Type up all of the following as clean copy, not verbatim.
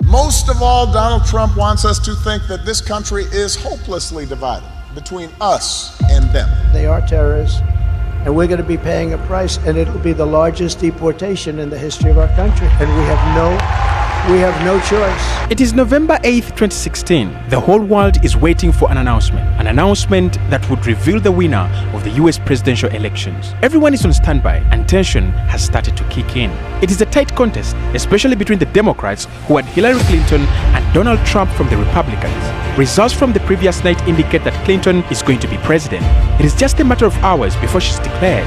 Most of all, Donald Trump wants us to think that this country is hopelessly divided between us and them. They are terrorists, and we're going to be paying a price, and it'll be the largest deportation in the history of our country, and we have no choice. It is November 8th, 2016. The whole world is waiting for an announcement that would reveal the winner of the US presidential elections. Everyone is on standby and tension has started to kick in. It is a tight contest, especially between the Democrats who had Hilary Clinton and Donald Trump from the Republicans. Results from the previous night indicate that Clinton is going to be president. It is just a matter of hours before she's declared.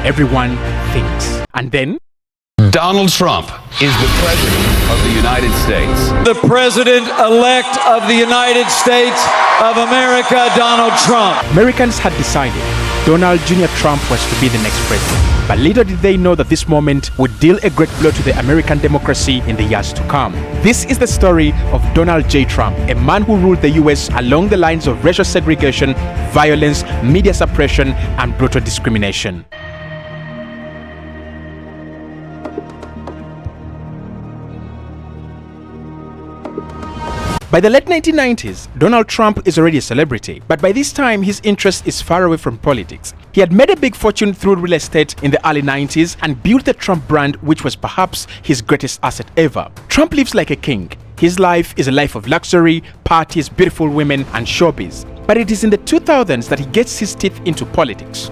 Everyone thinks. And then Donald Trump is the President of the United States. The President-elect of the United States of America, Donald Trump. Americans had decided Donald Jr. Trump was to be the next president. But little did they know that this moment would deal a great blow to the American democracy in the years to come. This is the story of Donald J. Trump, a man who ruled the US along the lines of racial segregation, violence, media suppression, and brutal discrimination. By the late 1990s, Donald Trump is already a celebrity, but by this time his interest is far away from politics. He had made a big fortune through real estate in the early 90s and built the Trump brand, which was perhaps his greatest asset ever. Trump lives like a king. His life is a life of luxury, parties, beautiful women, and showbiz. But it is in the 2000s that he gets his teeth into politics.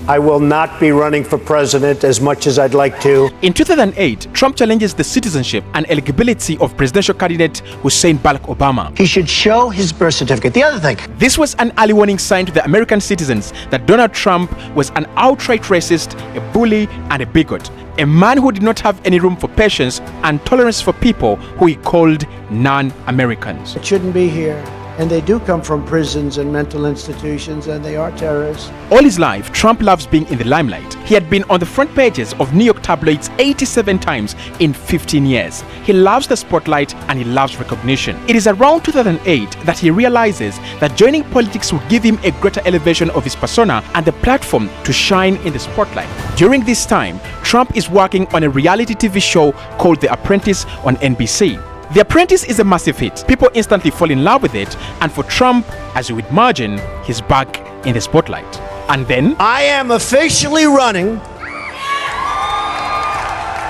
I will not be running for president as much as I'd like to. In 2008, Trump challenges the citizenship and eligibility of presidential candidate Hussein Barack Obama. He should show his birth certificate. The other thing. This was an early warning sign to the American citizens that Donald Trump was an outright racist, a bully, and a bigot. A man who did not have any room for patience and tolerance for people who he called non-Americans. It shouldn't be here. And they do come from prisons and mental institutions, and they are terrorists. All his life, Trump loves being in the limelight. He had been on the front pages of New York tabloids 87 times in 15 years. He loves the spotlight and he loves recognition. It is around 2008 that he realizes that joining politics would give him a greater elevation of his persona and the platform to shine in the spotlight. During this time, Trump is working on a reality TV show called The Apprentice on NBC. The Apprentice is a massive hit. People instantly fall in love with it, and for Trump, as you would imagine, he's back in the spotlight. And then I am officially running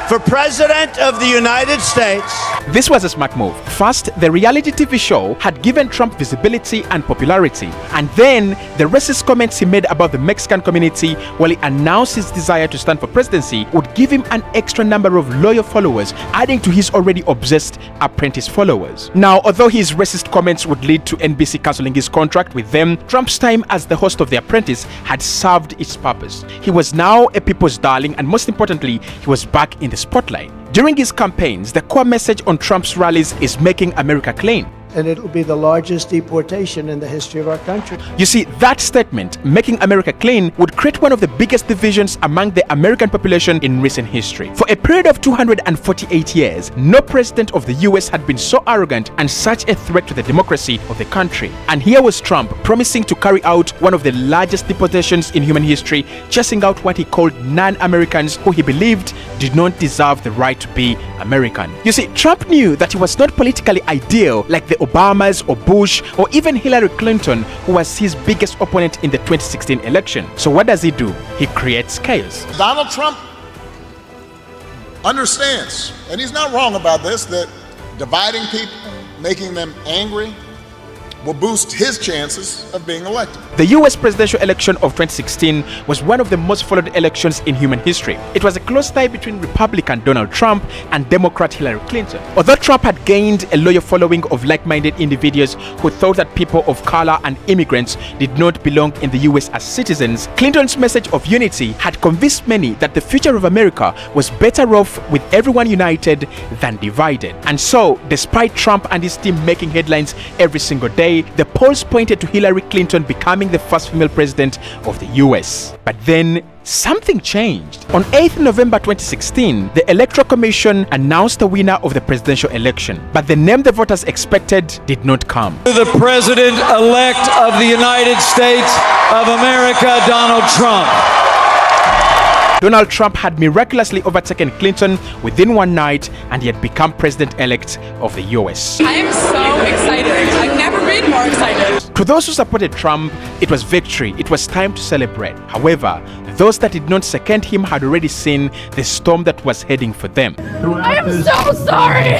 for President of the United States. This was a smart move. First, the reality TV show had given Trump visibility and popularity, and then the racist comments he made about the Mexican community while he announced his desire to stand for presidency would give him an extra number of loyal followers, adding to his already obsessed Apprentice followers. Now, although his racist comments would lead to NBC cancelling his contract with them, Trump's time as the host of The Apprentice had served its purpose. He was now a people's darling, and most importantly, he was back in the spotlight. During his campaigns, the core message on Trump's rallies is making America clean. And it'll be the largest deportation in the history of our country. You see, that statement, making America clean, would create one of the biggest divisions among the American population in recent history. For a period of 248 years, no president of the US had been so arrogant and such a threat to the democracy of the country. And here was Trump promising to carry out one of the largest deportations in human history, chasing out what he called non-Americans who he believed did not deserve the right to be American. You see, Trump knew that he was not politically ideal like the Obamas or Bush or even Hilary Clinton, who was his biggest opponent in the 2016 election. So what does he do? He creates chaos. Donald Trump understands, and he's not wrong about this, that dividing people, making them angry, will boost his chances of being elected. The US presidential election of 2016 was one of the most followed elections in human history. It was a close tie between Republican Donald Trump and Democrat Hilary Clinton. Although Trump had gained a loyal following of like-minded individuals who thought that people of color and immigrants did not belong in the US as citizens, Clinton's message of unity had convinced many that the future of America was better off with everyone united than divided. And so, despite Trump and his team making headlines every single day, the polls pointed to Hilary Clinton becoming the first female president of the US. But then something changed. On 8th November 2016, the Electoral Commission announced the winner of the presidential election, but the name the voters expected did not come. The President-elect of the United States of America, Donald Trump. Donald Trump had miraculously overtaken Clinton within one night, and he had become president-elect of the US. I am so excited. I've never been more excited. To those who supported Trump, it was victory. It was time to celebrate. However, those that did not second him had already seen the storm that was heading for them. I am so sorry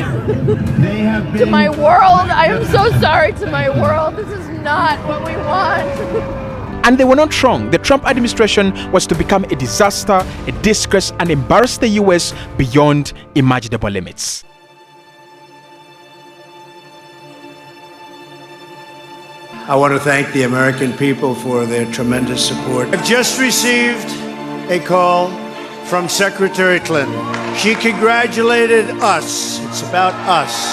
to my world. I am so sorry to my world. This is not what we want. And they were not wrong. The Trump administration was to become a disaster, a disgrace, and embarrass the US beyond imaginable limits. I want to thank the American people for their tremendous support. I've just received a call from Secretary Clinton. She congratulated us. It's about us.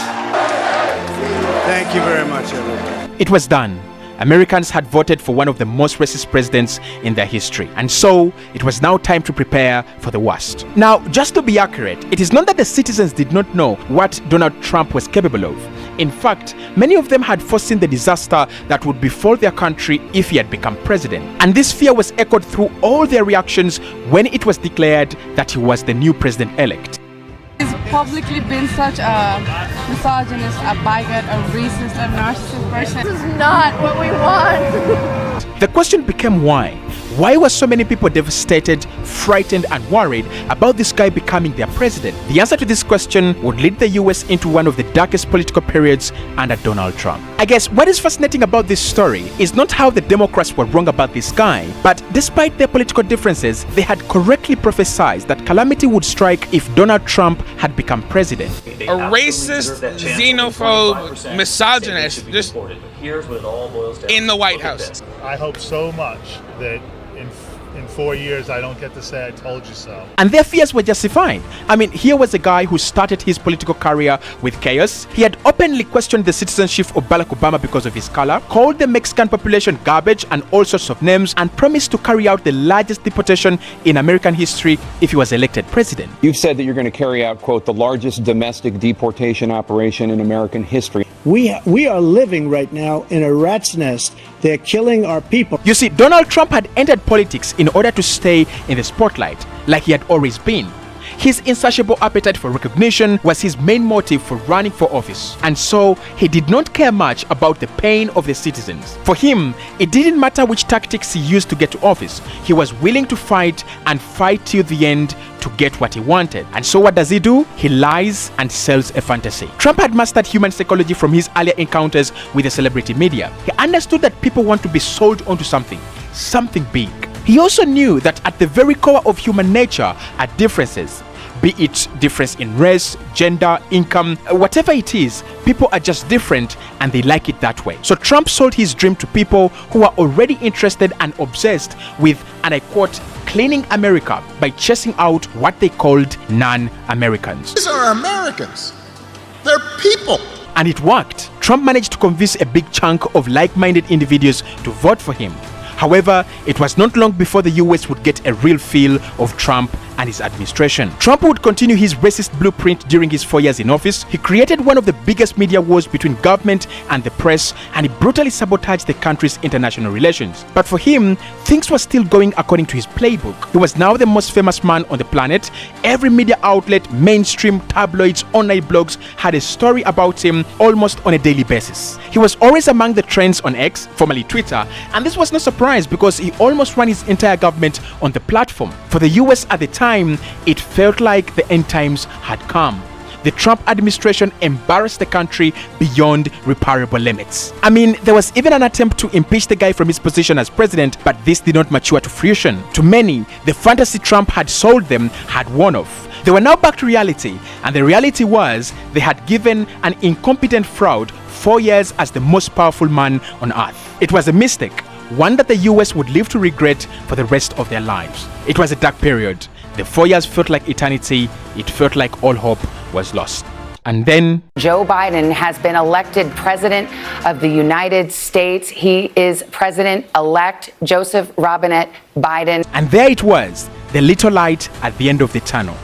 Thank you very much, everybody. It was done. Americans had voted for one of the most racist presidents in their history, and so it was now time to prepare for the worst. Now, just to be accurate, it is not that the citizens did not know what Donald Trump was capable of. In fact, many of them had foreseen the disaster that would befall their country if he had become president. And this fear was echoed through all their reactions when it was declared that he was the new president-elect. He's publicly been such a misogynist, a bigot, a racist, a narcissist person. This is not what we want. The question became why? Why were so many people devastated, frightened, and worried about this guy becoming their president? The answer to this question would lead the US into one of the darkest political periods under Donald Trump. I guess what is fascinating about this story is not how the Democrats were wrong about this guy, but despite their political differences, they had correctly prophesied that calamity would strike if Donald Trump had become president. A racist, xenophobe, misogynist, just in the White House. I hope so much that in 4 years I don't get to say I told you so. And their fears were justified. I mean, here was a guy who started his political career with chaos. He had openly questioned the citizenship of Barack Obama because of his color, called the Mexican population garbage and all sorts of names, and promised to carry out the largest deportation in American history if he was elected president. You've said that you're going to carry out, quote, the largest domestic deportation operation in American history. We are living right now in a rat's nest. They're killing our people. You see, Donald Trump had entered politics in order to stay in the spotlight, like he had always been. His insatiable appetite for recognition was his main motive for running for office, and so he did not care much about the pain of the citizens. For him, it didn't matter which tactics he used to get to office. He was willing to fight and fight till the end to get what he wanted. And so what does he do? He lies and sells a fantasy. Trump had mastered human psychology from his earlier encounters with the celebrity media. He understood that people want to be sold onto something big. He also knew that at the very core of human nature are differences, be it difference in race, gender, income, whatever it is, people are just different and they like it that way. So Trump sold his dream to people who are already interested and obsessed with, and I quote, cleaning America by chasing out what they called non-Americans. These are Americans. They're people. And it worked. Trump managed to convince a big chunk of like-minded individuals to vote for him. However, it was not long before the US would get a real feel of Trump and his administration. Trump would continue his racist blueprint during his 4 years in office. He created one of the biggest media wars between government and the press, and he brutally sabotaged the country's international relations. But for him, things were still going according to his playbook. He was now the most famous man on the planet. Every media outlet, mainstream, tabloids, online blogs had a story about him almost on a daily basis. He was always among the trends on X, formerly Twitter, and this was no surprise because he almost ran his entire government on the platform. For the US at the time, it felt like the end times had come. The Trump administration embarrassed the country beyond reparable limits. I mean, there was even an attempt to impeach the guy from his position as president, but this did not mature to fruition. To many, the fantasy Trump had sold them had worn off. They were now back to reality, and the reality was they had given an incompetent fraud 4 years as the most powerful man on earth. It was a mistake, one that the US would live to regret for the rest of their lives. It was a dark period. The 4 years felt like eternity. It felt like all hope was lost. And then Joe Biden has been elected president of the United States. He is president-elect Joseph Robinette Biden. And there it was, the little light at the end of the tunnel.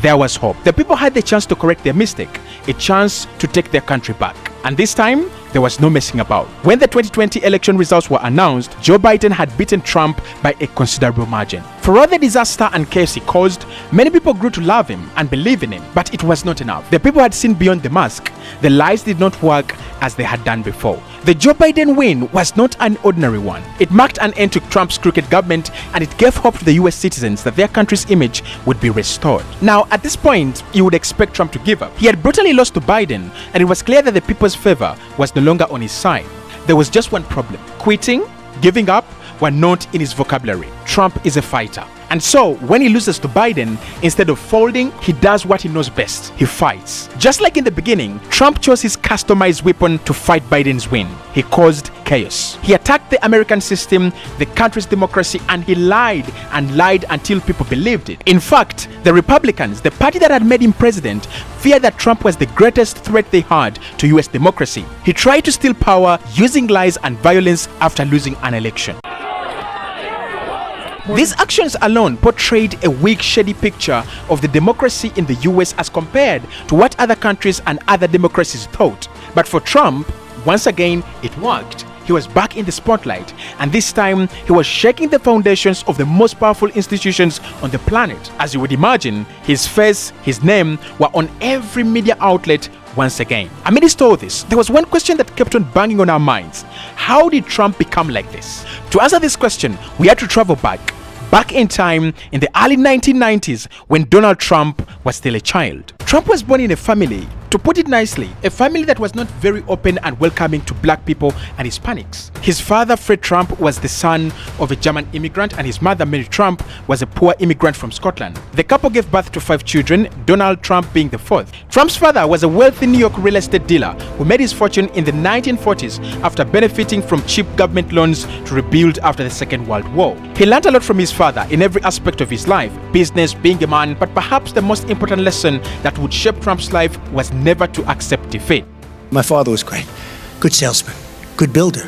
There was hope. The people had the chance to correct their mistake, a chance to take their country back. And this time, there was no messing about. When the 2020 election results were announced, Joe Biden had beaten Trump by a considerable margin. For all the disaster and chaos he caused, many people grew to love him and believe in him, but it was not enough. The people had seen beyond the mask. The lies did not work as they had done before. The Joe Biden win was not an ordinary one. It marked an end to Trump's crooked government, and it gave hope to the US citizens that their country's image would be restored. Now, at this point, you would expect Trump to give up. He had brutally lost to Biden, and it was clear that the people's favor was no longer on his side. There was just one problem. Quitting, giving up were not in his vocabulary. Trump is a fighter. And so, when he loses to Biden, instead of folding, he does what he knows best. He fights. Just like in the beginning, Trump chose his customized weapon to fight Biden's win. He caused chaos. He attacked the American system, the country's democracy, and he lied and lied until people believed it. In fact, the Republicans, the party that had made him president, feared that Trump was the greatest threat they had to US democracy. He tried to steal power using lies and violence after losing an election. These actions alone portrayed a weak, shady picture of the democracy in the US as compared to what other countries and other democracies thought. But for Trump, once again, it worked. He was back in the spotlight, and this time he was shaking the foundations of the most powerful institutions on the planet. As you would imagine, his face, his name were on every media outlet once again. Amidst all this, there was one question that kept on banging on our minds. How did Trump become like this? To answer this question, we had to travel back in time in the early 1990s when Donald Trump was still a child. Trump was born in a family, to put it nicely, a family that was not very open and welcoming to black people and Hispanics. His father, Fred Trump, was the son of a German immigrant, and his mother, Mary Trump, was a poor immigrant from Scotland. The couple gave birth to 5 children, Donald Trump being the 4th. Trump's father was a wealthy New York real estate dealer who made his fortune in the 1940s after benefiting from cheap government loans to rebuild after the Second World War. He learned a lot from his father in every aspect of his life, business, being a man, but perhaps the most important lesson that would shape Trump's life was never to accept defeat. My father was great. Good salesman, good builder.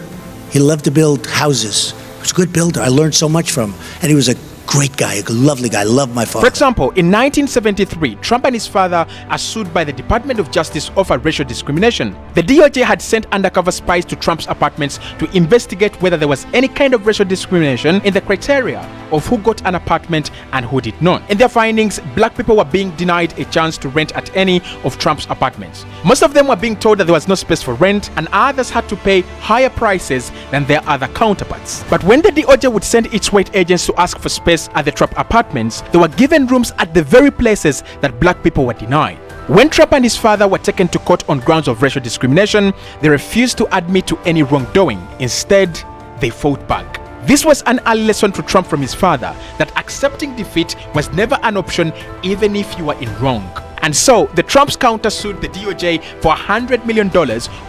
He loved to build houses. He was a good builder. I learned so much from him. And he was a great guy, a lovely guy. I loved my father. For example, in 1973, Trump and his father are sued by the Department of Justice over racial discrimination. The DOJ had sent undercover spies to Trump's apartments to investigate whether there was any kind of racial discrimination in the criteria of who got an apartment and who did not. In their findings, black people were being denied a chance to rent at any of Trump's apartments. Most of them were being told that there was no space for rent, and others had to pay higher prices than their other counterparts. But when the DOJ would send its wait agents to ask for space at the Trump apartments, they were given rooms at the very places that black people were denied. When Trump and his father were taken to court on grounds of racial discrimination, they refused to admit to any wrongdoing. Instead, they fought back. This was an early lesson to Trump from his father, that accepting defeat was never an option even if you were in wrong. And so, the Trumps countersued the DOJ for $100 million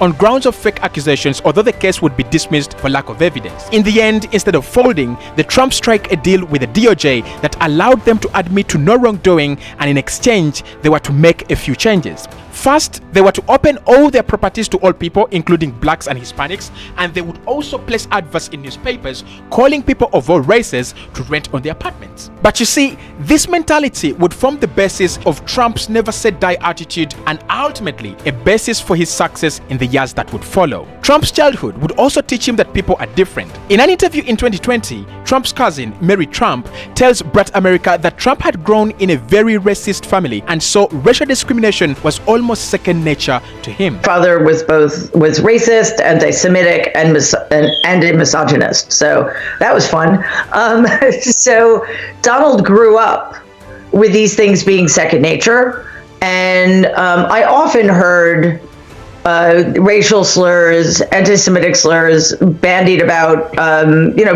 on grounds of fake accusations, although the case would be dismissed for lack of evidence. In the end, instead of folding, the Trumps struck a deal with the DOJ that allowed them to admit to no wrongdoing, and in exchange, they were to make a few changes. First, they were to open all their properties to all people, including blacks and Hispanics, and they would also place adverts in newspapers calling people of all races to rent on their apartments. But you see, this mentality would form the basis of Trump's never say die attitude, and ultimately a basis for his success in the years that would follow. Trump's childhood would also teach him that people are different. In an interview in 2020, Trump's cousin, Mary Trump, tells Bright America that Trump had grown in a very racist family, and so racial discrimination was almost second nature to him. Father was racist, anti-Semitic, and a misogynist, so that was fun. So Donald grew up with these things being second nature, and I often heard racial slurs, anti-Semitic slurs bandied about,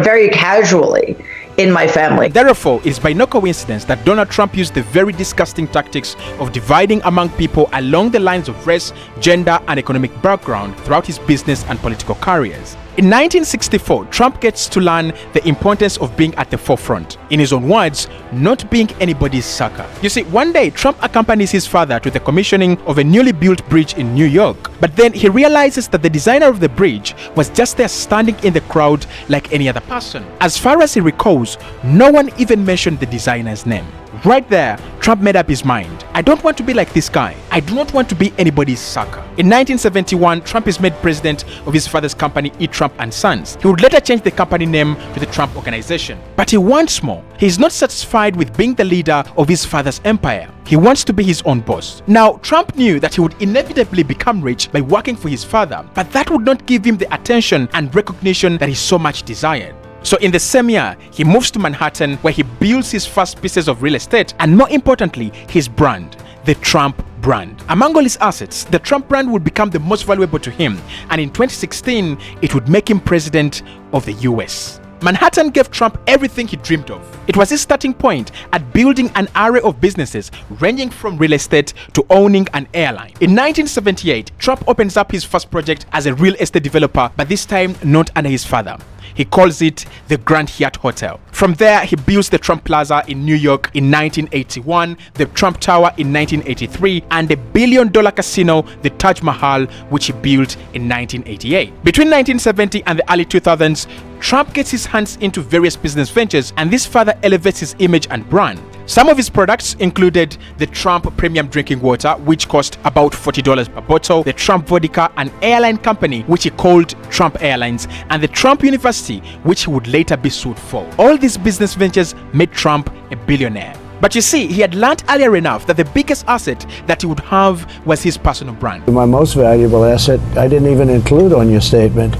very casually in my family. Therefore, it is by no coincidence that Donald Trump used the very disgusting tactics of dividing among people along the lines of race, gender, and economic background throughout his business and political careers. In 1964, Trump gets to learn the importance of being at the forefront. In his own words, not being anybody's sucker. You see, one day, Trump accompanies his father to the commissioning of a newly built bridge in New York. But then he realizes that the designer of the bridge was just there standing in the crowd like any other person. As far as he recalls, no one even mentioned the designer's name. Right there, Trump made up his mind. I don't want to be like this guy. I do not want to be anybody's sucker. In 1971, Trump is made president of his father's company, E. Trump & Sons. He would later change the company name to the Trump Organization. But he wants more. He is not satisfied with being the leader of his father's empire. He wants to be his own boss. Now, Trump knew that he would inevitably become rich by working for his father, but that would not give him the attention and recognition that he so much desired. So in the same year, he moves to Manhattan, where he builds his first pieces of real estate and, more importantly, his brand, the Trump brand. Among all his assets, the Trump brand would become the most valuable to him, and in 2016, it would make him president of the US. Manhattan gave Trump everything he dreamed of. It was his starting point at building an array of businesses ranging from real estate to owning an airline. In 1978, Trump opens up his first project as a real estate developer, but this time not under his father. He calls it the Grand Hyatt Hotel. From there, he builds the Trump Plaza in New York in 1981, the Trump Tower in 1983, and the billion-dollar casino, the Taj Mahal, which he built in 1988. Between 1970 and the early 2000s, Trump gets his hands into various business ventures, and this further elevates his image and brand. Some of his products included the Trump Premium Drinking Water, which cost about $40 per bottle, the Trump Vodka, an airline company which he called Trump Airlines, and the Trump University, which he would later be sued for. All these business ventures made Trump a billionaire. But you see, he had learned earlier enough that the biggest asset that he would have was his personal brand. My most valuable asset, I didn't even include on your statement,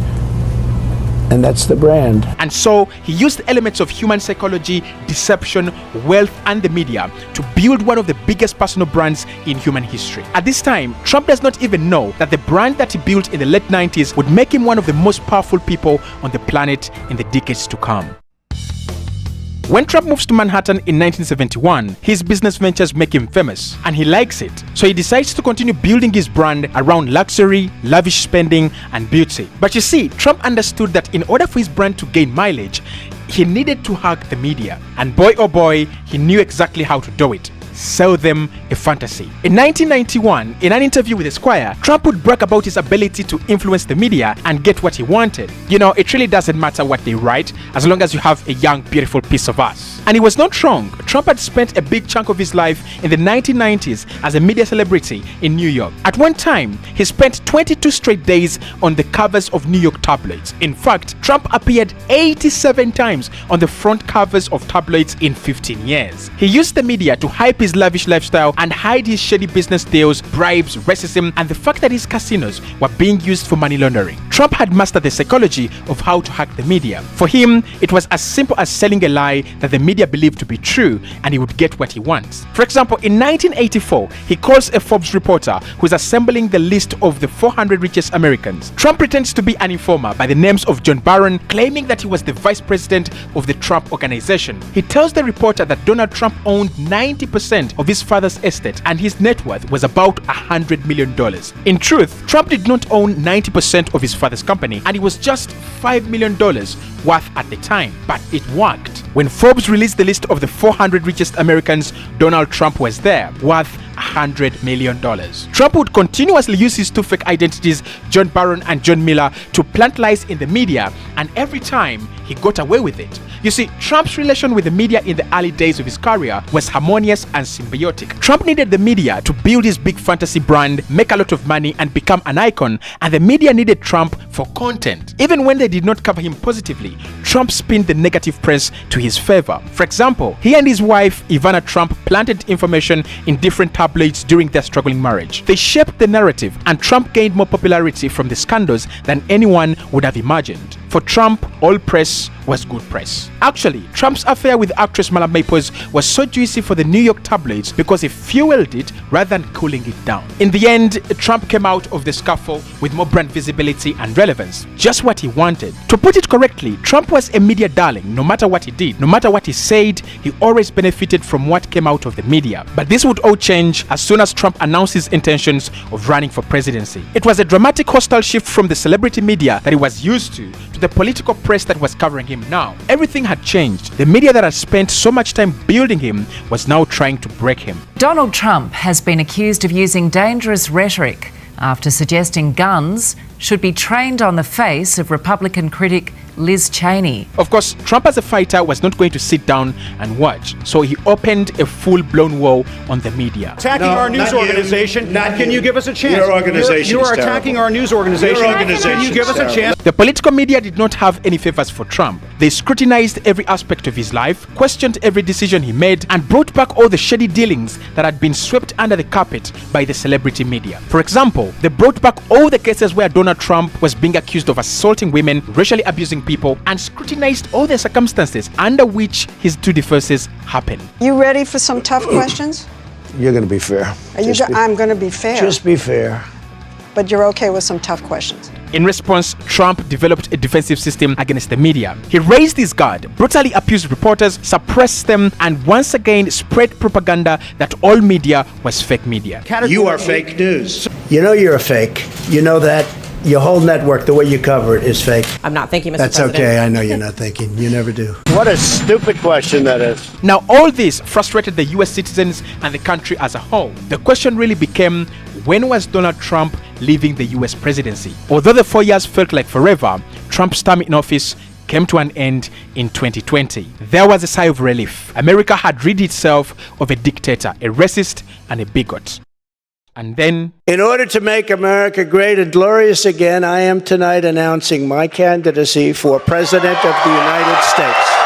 and that's the brand. And so he used the elements of human psychology, deception, wealth, and the media to build one of the biggest personal brands in human history. At this time, Trump does not even know that the brand that he built in the late 90s would make him one of the most powerful people on the planet in the decades to come. When Trump moves to Manhattan in 1971, his business ventures make him famous, and he likes it. So he decides to continue building his brand around luxury, lavish spending, and beauty. But you see, Trump understood that in order for his brand to gain mileage, he needed to hug the media. And boy oh boy, he knew exactly how to do it. Sell them a fantasy. In 1991, in an interview with Esquire, Trump would brag about his ability to influence the media and get what he wanted. You know, it really doesn't matter what they write, as long as you have a young, beautiful piece of us. And he was not wrong. Trump had spent a big chunk of his life in the 1990s as a media celebrity in New York. At one time, he spent 22 straight days on the covers of New York tabloids. In fact, Trump appeared 87 times on the front covers of tabloids in 15 years. He used the media to hype his lavish lifestyle and hide his shady business deals, bribes, racism, and the fact that his casinos were being used for money laundering. Trump had mastered the psychology of how to hack the media. For him, it was as simple as selling a lie that the media believed to be true, and he would get what he wants. For example, in 1984, he calls a Forbes reporter who's assembling the list of the 400 richest Americans. Trump pretends to be an informer by the names of John Barron, claiming that he was the vice president of the Trump Organization. He tells the reporter that Donald Trump owned 90% of his father's estate, and his net worth was about $100 million. In truth, Trump did not own 90% of his father's company, and it was just $5 million worth at the time, but it worked. When Forbes released the list of the 400 richest Americans, Donald Trump was there, worth $100 million. Trump would continuously use his two fake identities, John Barron and John Miller, to plant lies in the media, and every time he got away with it. You see, Trump's relation with the media in the early days of his career was harmonious and symbiotic. Trump needed the media to build his big fantasy brand, make a lot of money, and become an icon, and the media needed Trump for content. Even when they did not cover him positively, Trump spinned the negative press to his favor. For example, he and his wife, Ivana Trump, planted information in different tabloids during their struggling marriage. They shaped the narrative, and Trump gained more popularity from the scandals than anyone would have imagined. For Trump, all press was good press. Actually, Trump's affair with actress Mala Maples was so juicy for the New York tabloids because he fueled it rather than cooling it down. In the end, Trump came out of the scuffle with more brand visibility and relevance, just what he wanted. To put it correctly, Trump was a media darling. No matter what he did, no matter what he said, he always benefited from what came out of the media. But this would all change as soon as Trump announced his intentions of running for presidency. It was a dramatic hostile shift from the celebrity media that he was used to the political press that was covering him now. Everything had changed. The media that had spent so much time building him was now trying to break him. Donald Trump has been accused of using dangerous rhetoric after suggesting guns should be trained on the face of Republican critic Liz Cheney. Of course, Trump as a fighter was not going to sit down and watch, so he opened a full-blown war on the media. Attacking our news organization. Can you give us a chance? Your organization You are attacking our news organization. Can you give us a chance? The political media did not have any favors for Trump. They scrutinized every aspect of his life, questioned every decision he made, and brought back all the shady dealings that had been swept under the carpet by the celebrity media. For example, they brought back all the cases where Donald Trump was being accused of assaulting women, racially abusing people, and scrutinized all the circumstances under which his two divorces happened. You ready for some tough questions? You're going to be fair. I'm going to be fair. Just be fair. But you're okay with some tough questions. In response, Trump developed a defensive system against the media. He raised his guard, brutally abused reporters, suppressed them, and once again spread propaganda that all media was fake media. You are fake news. You know you're a fake. You know that. Your whole network, the way you cover it, is fake. I'm not thinking, Mr. That's President. okay. I know you're not thinking. You never do. What a stupid question that is. Now, all this frustrated the US citizens and the country as a whole. The question really became, when was Donald Trump leaving the US presidency? Although the 4 years felt like forever, Trump's term in office came to an end in 2020. There was a sigh of relief. America had rid itself of a dictator, a racist, and a bigot. And then, in order to make America great and glorious again, I am tonight announcing my candidacy for President of the United States.